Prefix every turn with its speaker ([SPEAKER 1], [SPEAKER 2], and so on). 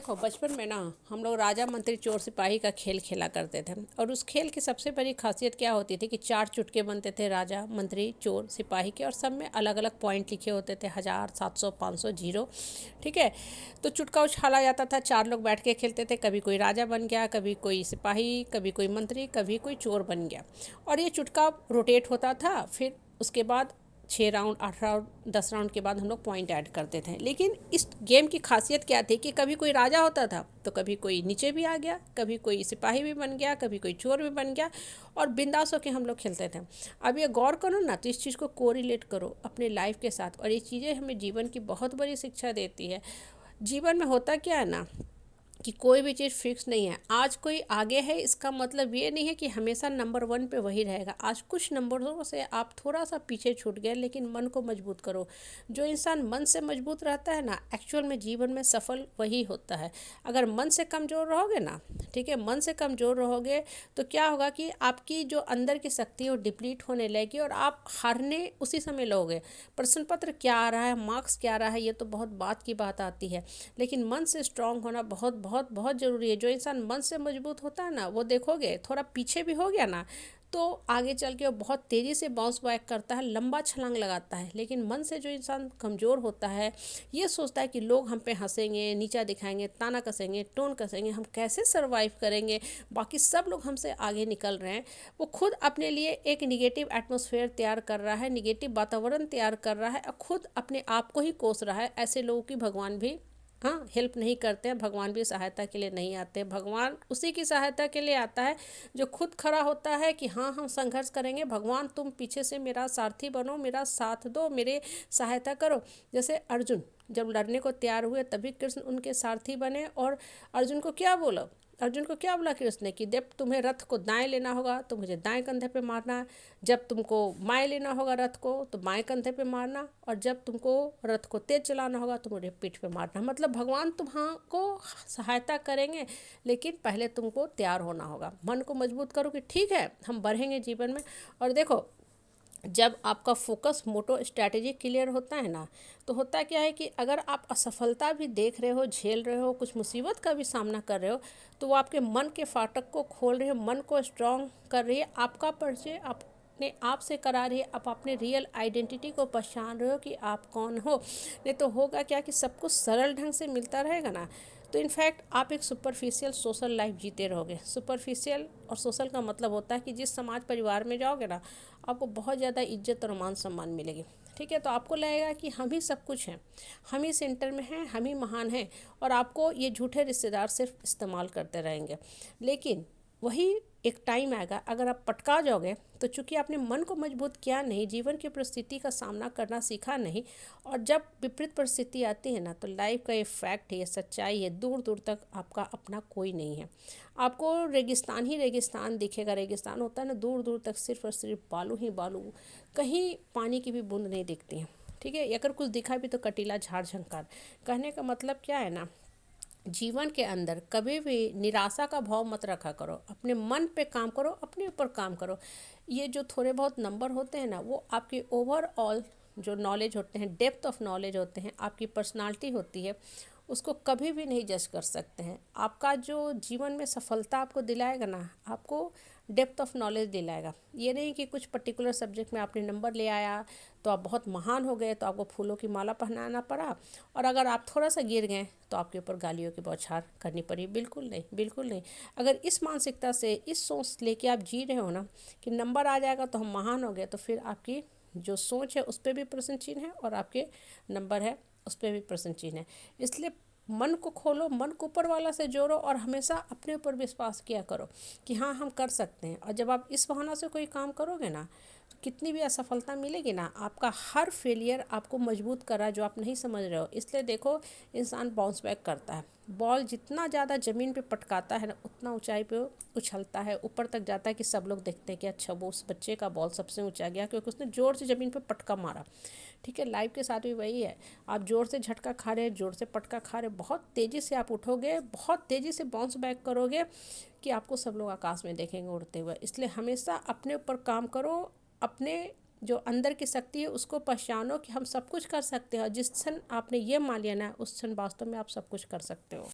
[SPEAKER 1] देखो बचपन में ना हम लोग राजा मंत्री चोर सिपाही का खेल खेला करते थे। और उस खेल की सबसे बड़ी खासियत क्या होती थी कि 4 चुटके बनते थे राजा मंत्री चोर सिपाही के, और सब में अलग अलग पॉइंट लिखे होते थे, 1000 700 500 जीरो। ठीक है। तो चुटका उछाला जाता था, 4 लोग बैठ के खेलते थे, कभी कोई राजा बन गया, कभी कोई सिपाही, कभी कोई मंत्री, कभी कोई चोर बन गया। और ये चुटका रोटेट होता था। फिर उसके बाद 6 राउंड 8 राउंड 10 राउंड के बाद हम लोग पॉइंट ऐड करते थे। लेकिन इस गेम की खासियत क्या थी कि कभी कोई राजा होता था तो कभी कोई नीचे भी आ गया, कभी कोई सिपाही भी बन गया, कभी कोई चोर भी बन गया, और बिंदास होकर हम लोग खेलते थे। अब ये गौर करो ना, तो इस चीज़ को कोरिलेट करो अपने लाइफ के साथ, और ये चीज़ें हमें जीवन की बहुत बड़ी शिक्षा देती है। जीवन में होता क्या है ना कि कोई भी चीज़ फिक्स नहीं है। आज कोई आगे है इसका मतलब ये नहीं है कि हमेशा नंबर 1 पे वही रहेगा। आज कुछ नंबरों से आप थोड़ा सा पीछे छूट गए, लेकिन मन को मजबूत करो। जो इंसान मन से मजबूत रहता है ना, एक्चुअल में जीवन में सफल वही होता है। अगर मन से कमज़ोर रहोगे ना, ठीक है, मन से कमज़ोर रहोगे तो क्या होगा कि आपकी जो अंदर की शक्ति है वो डिप्लीट होने लगेगी और आप हारने उसी समय लगोगे। प्रश्न पत्र क्या आ रहा है, मार्क्स क्या आ रहा है, ये तो बहुत बात की बात आती है, लेकिन मन से स्ट्रांग होना बहुत बहुत बहुत ज़रूरी है। जो इंसान मन से मजबूत होता है ना, वो देखोगे थोड़ा पीछे भी हो गया ना तो आगे चल के वो बहुत तेज़ी से बाउंस बैक करता है, लंबा छलांग लगाता है। लेकिन मन से जो इंसान कमज़ोर होता है, ये सोचता है कि लोग हम पे हंसेंगे, नीचा दिखाएंगे, ताना कसेंगे, टोन कसेंगे, हम कैसे सरवाइव करेंगे, बाकी सब लोग हमसे आगे निकल रहे हैं। वो खुद अपने लिए एक निगेटिव एटमॉस्फेयर तैयार कर रहा है, निगेटिव वातावरण तैयार कर रहा है, और खुद अपने आप को ही कोस रहा है। ऐसे लोगों की भगवान भी हेल्प नहीं करते हैं, भगवान भी सहायता के लिए नहीं आते। भगवान उसी की सहायता के लिए आता है जो खुद खड़ा होता है कि हाँ हम संघर्ष करेंगे, भगवान तुम पीछे से मेरा सारथी बनो, मेरा साथ दो, मेरे सहायता करो। जैसे अर्जुन जब लड़ने को तैयार हुए तभी कृष्ण उनके सारथी बने। और अर्जुन को क्या बोला कृष्ण ने कि जब तुम्हें रथ को दाएं लेना होगा तो मुझे दाएं कंधे पे मारना, जब तुमको बाएं लेना होगा रथ को तो बाएं कंधे पे मारना, और जब तुमको रथ को तेज चलाना होगा तो मुझे पीठ पे मारना। मतलब भगवान तुम्हारा सहायता करेंगे, लेकिन पहले तुमको तैयार होना होगा। मन को मजबूत करो कि ठीक है हम बढ़ेंगे जीवन में। और देखो, जब आपका फोकस मोटो स्ट्रैटेजी क्लियर होता है ना, तो होता क्या है कि अगर आप असफलता भी देख रहे हो, झेल रहे हो, कुछ मुसीबत का भी सामना कर रहे हो, तो वो आपके मन के फाटक को खोल रही है, मन को स्ट्रांग कर रही है, आपका परिचय अपने आप से करा रही है। आप अपने रियल आइडेंटिटी को पहचान रहे हो कि आप कौन हो। नहीं तो होगा क्या कि सब कुछ सरल ढंग से मिलता रहेगा ना, तो इनफैक्ट आप एक सुपरफिशियल सोशल लाइफ जीते रहोगे। सुपरफिशियल और सोशल का मतलब होता है कि जिस समाज परिवार में जाओगे ना, आपको बहुत ज़्यादा इज्जत और मान सम्मान मिलेगी। ठीक है, तो आपको लगेगा कि हम ही सब कुछ हैं, हम ही सेंटर में हैं, हम ही महान हैं, और आपको ये झूठे रिश्तेदार सिर्फ इस्तेमाल करते रहेंगे। लेकिन वही एक टाइम आएगा, अगर आप पटका जाओगे तो चूंकि आपने मन को मजबूत किया नहीं, जीवन की परिस्थिति का सामना करना सीखा नहीं, और जब विपरीत परिस्थिति आती है ना, तो लाइफ का ये फैक्ट है, ये सच्चाई है, दूर दूर तक आपका अपना कोई नहीं है। आपको रेगिस्तान ही रेगिस्तान दिखेगा। रेगिस्तान होता है ना, दूर दूर तक सिर्फ और सिर्फ बालू ही बालू, कहीं पानी की भी बूंद नहीं दिखती है। ठीक है, अगर कुछ दिखा भी तो कटीला झाड़ झंकार। कहने का मतलब क्या है ना, जीवन के अंदर कभी भी निराशा का भाव मत रखा करो, अपने मन पे काम करो, अपने ऊपर काम करो। ये जो थोड़े बहुत नंबर होते हैं ना, वो आपके ओवरऑल जो नॉलेज होते हैं, डेप्थ ऑफ नॉलेज होते हैं, आपकी पर्सनालिटी होती है, उसको कभी भी नहीं जज कर सकते हैं। आपका जो जीवन में सफलता आपको दिलाएगा ना, आपको डेप्थ ऑफ नॉलेज दिलाएगा। ये नहीं कि कुछ पर्टिकुलर सब्जेक्ट में आपने नंबर ले आया तो आप बहुत महान हो गए, तो आपको फूलों की माला पहनाना पड़ा, और अगर आप थोड़ा सा गिर गए तो आपके ऊपर गालियों की बौछार करनी पड़ी। बिल्कुल नहीं, बिल्कुल नहीं। अगर इस मानसिकता से, इस सोच लेके आप जी रहे हो ना कि नंबर आ जाएगा तो हम महान हो गए, तो फिर आपकी जो सोच है उस पर भी प्रश्न चिन्ह है, और आपके नंबर है उस पर भी प्रश्न चिन्ह है। इसलिए मन को खोलो, मन को ऊपर वाला से जोड़ो, और हमेशा अपने ऊपर विश्वास किया करो कि हाँ हम कर सकते हैं। और जब आप इस बहाना से कोई काम करोगे ना, तो कितनी भी असफलता मिलेगी ना, आपका हर फेलियर आपको मजबूत कर रहा है जो आप नहीं समझ रहे हो। इसलिए देखो, इंसान बाउंस बैक करता है। बॉल जितना ज़्यादा ज़मीन पे पटकाता है ना, उतना ऊंचाई पे उछलता है, ऊपर तक जाता है कि सब लोग देखते हैं कि अच्छा वो उस बच्चे का बॉल सबसे ऊंचा गया क्योंकि उसने ज़ोर से ज़मीन पे पटका मारा। ठीक है, लाइफ के साथ भी वही है। आप ज़ोर से झटका खा रहे हैं, ज़ोर से पटका खा रहे हैं, बहुत तेज़ी से आप उठोगे, बहुत तेज़ी से बाउंस बैक करोगे कि आपको सब लोग आकाश में देखेंगे उड़ते हुए। इसलिए हमेशा अपने ऊपर काम करो, अपने जो अंदर की शक्ति है उसको पहचानो कि हम सब कुछ कर सकते हैं, और जिस क्षण आपने ये मान लिया ना, उस क्षण वास्तव में आप सब कुछ कर सकते हो।